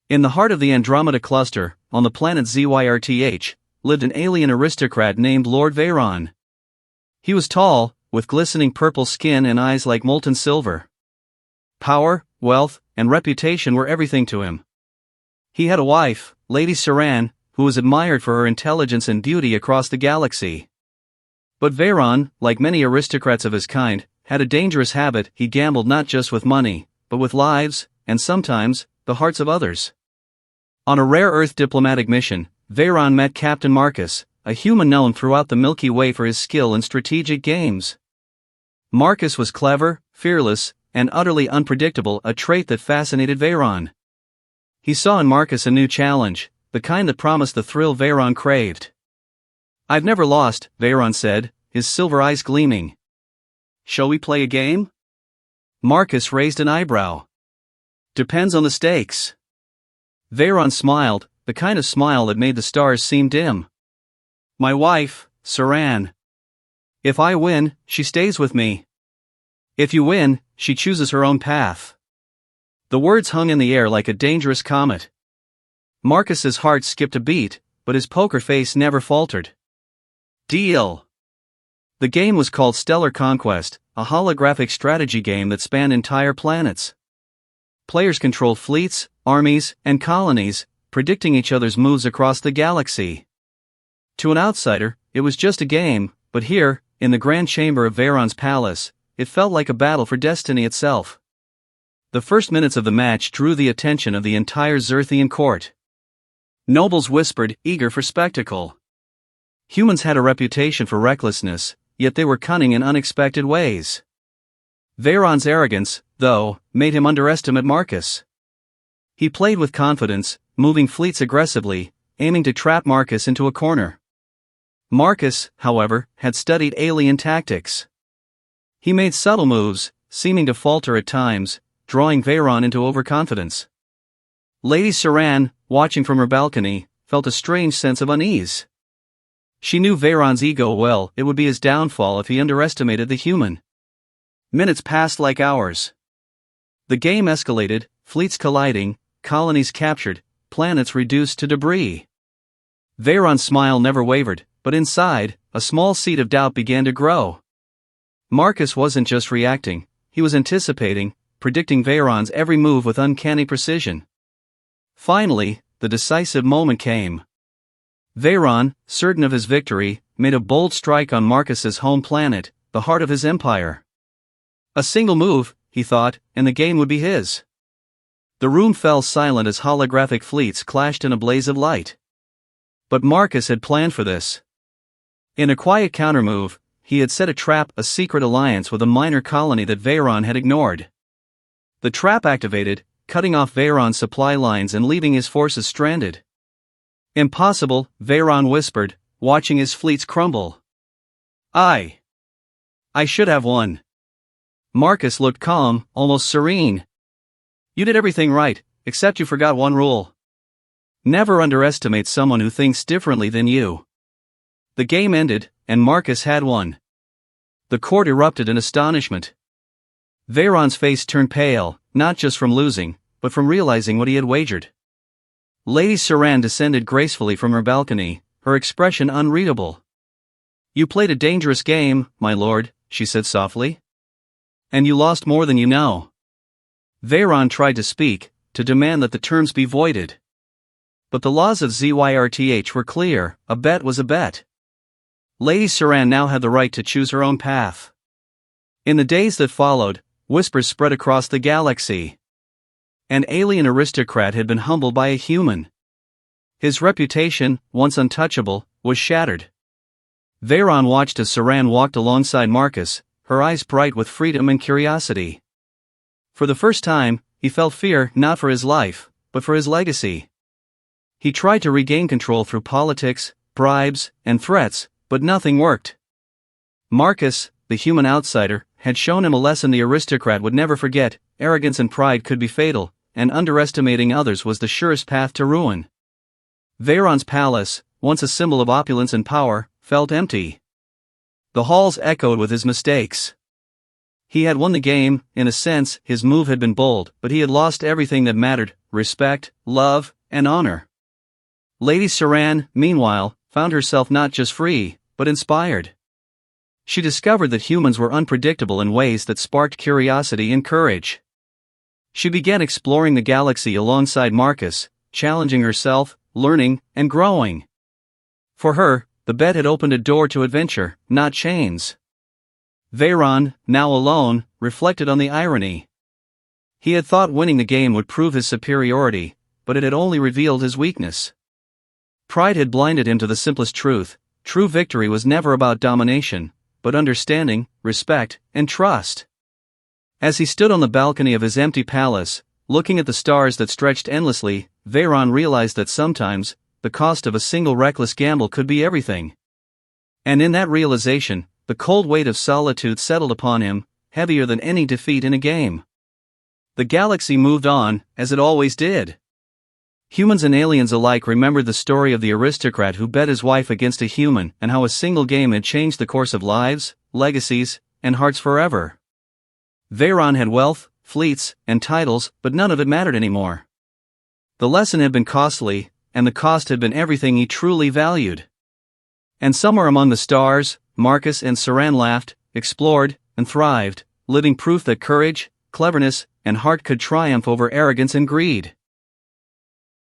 In the heart of the Andromeda cluster, on the planet ZYRTH, lived an alien aristocrat named Lord Veyron. He was tall, with glistening purple skin and eyes like molten silver. Power, wealth, and reputation were everything to him. He had a wife, Lady Saran, who was admired for her intelligence and beauty across the galaxy. But Veyron, like many aristocrats of his kind, had a dangerous habit. He gambled not just with money, but with lives, and sometimes, the hearts of others. On a rare Earth diplomatic mission, Veyron met Captain Marcus, a human known throughout the Milky Way for his skill in strategic games. Marcus was clever, fearless, and utterly unpredictable, a trait that fascinated Veyron. He saw in Marcus a new challenge, the kind that promised the thrill Veyron craved. "I've never lost," Veyron said, his silver eyes gleaming. "Shall we play a game?" Marcus raised an eyebrow. "Depends on the stakes." Veyron smiled, the kind of smile that made the stars seem dim. "My wife, Saran. If I win, she stays with me. If you win, she chooses her own path." The words hung in the air like a dangerous comet. Marcus's heart skipped a beat, but his poker face never faltered. "Deal." The game was called Stellar Conquest, a holographic strategy game that spanned entire planets. Players controlled fleets, armies, and colonies, predicting each other's moves across the galaxy. To an outsider, it was just a game, but here, in the grand chamber of Veyron's palace, it felt like a battle for destiny itself. The first minutes of the match drew the attention of the entire Zerthian court. Nobles whispered, eager for spectacle. Humans had a reputation for recklessness, yet they were cunning in unexpected ways. Veyron's arrogance, though, made him underestimate Marcus. He played with confidence, moving fleets aggressively, aiming to trap Marcus into a corner. Marcus, however, had studied alien tactics. He made subtle moves, seeming to falter at times, drawing Veyron into overconfidence. Lady Saran, watching from her balcony, felt a strange sense of unease. She knew Veyron's ego well. It would be his downfall if he underestimated the human. Minutes passed like hours. The game escalated, fleets colliding, colonies captured, planets reduced to debris. Veyron's smile never wavered, but inside, a small seed of doubt began to grow. Marcus wasn't just reacting, he was anticipating, predicting Veyron's every move with uncanny precision. Finally, the decisive moment came. Veyron, certain of his victory, made a bold strike on Marcus's home planet, the heart of his empire. A single move, he thought, and the game would be his. The room fell silent as holographic fleets clashed in a blaze of light. But Marcus had planned for this. In a quiet countermove, he had set a trap, a secret alliance with a minor colony that Veyron had ignored. The trap activated, cutting off Veyron's supply lines and leaving his forces stranded. "Impossible," Veyron whispered, watching his fleets crumble. I should have won." Marcus looked calm, almost serene. "You did everything right, except you forgot one rule. Never underestimate someone who thinks differently than you." The game ended, and Marcus had won. The court erupted in astonishment. Veyron's face turned pale, not just from losing, but from realizing what he had wagered. Lady Saran descended gracefully from her balcony, her expression unreadable. "You played a dangerous game, my lord," she said softly. "And you lost more than you know." Veyron tried to speak, to demand that the terms be voided. But the laws of ZYRTH were clear, a bet was a bet. Lady Saran now had the right to choose her own path. In the days that followed, whispers spread across the galaxy. An alien aristocrat had been humbled by a human. His reputation, once untouchable, was shattered. Veyron watched as Saran walked alongside Marcus, her eyes bright with freedom and curiosity. For the first time, he felt fear not for his life, but for his legacy. He tried to regain control through politics, bribes, and threats, but nothing worked. Marcus, the human outsider, had shown him a lesson the aristocrat would never forget: arrogance and pride could be fatal, and underestimating others was the surest path to ruin. Veyron's palace, once a symbol of opulence and power, felt empty. The halls echoed with his mistakes. He had won the game, in a sense, his move had been bold, but he had lost everything that mattered: respect, love, and honor. Lady Saran, meanwhile, found herself not just free, but inspired. She discovered that humans were unpredictable in ways that sparked curiosity and courage. She began exploring the galaxy alongside Marcus, challenging herself, learning, and growing. For her, the bet had opened a door to adventure, not chains. Veyron, now alone, reflected on the irony. He had thought winning the game would prove his superiority, but it had only revealed his weakness. Pride had blinded him to the simplest truth: true victory was never about domination, but understanding, respect, and trust. As he stood on the balcony of his empty palace, looking at the stars that stretched endlessly, Veyron realized that sometimes, the cost of a single reckless gamble could be everything. And in that realization, the cold weight of solitude settled upon him, heavier than any defeat in a game. The galaxy moved on, as it always did. Humans and aliens alike remembered the story of the aristocrat who bet his wife against a human and how a single game had changed the course of lives, legacies, and hearts forever. Veyron had wealth, fleets, and titles, but none of it mattered anymore. The lesson had been costly, and the cost had been everything he truly valued. And somewhere among the stars, Marcus and Saran laughed, explored, and thrived, living proof that courage, cleverness, and heart could triumph over arrogance and greed.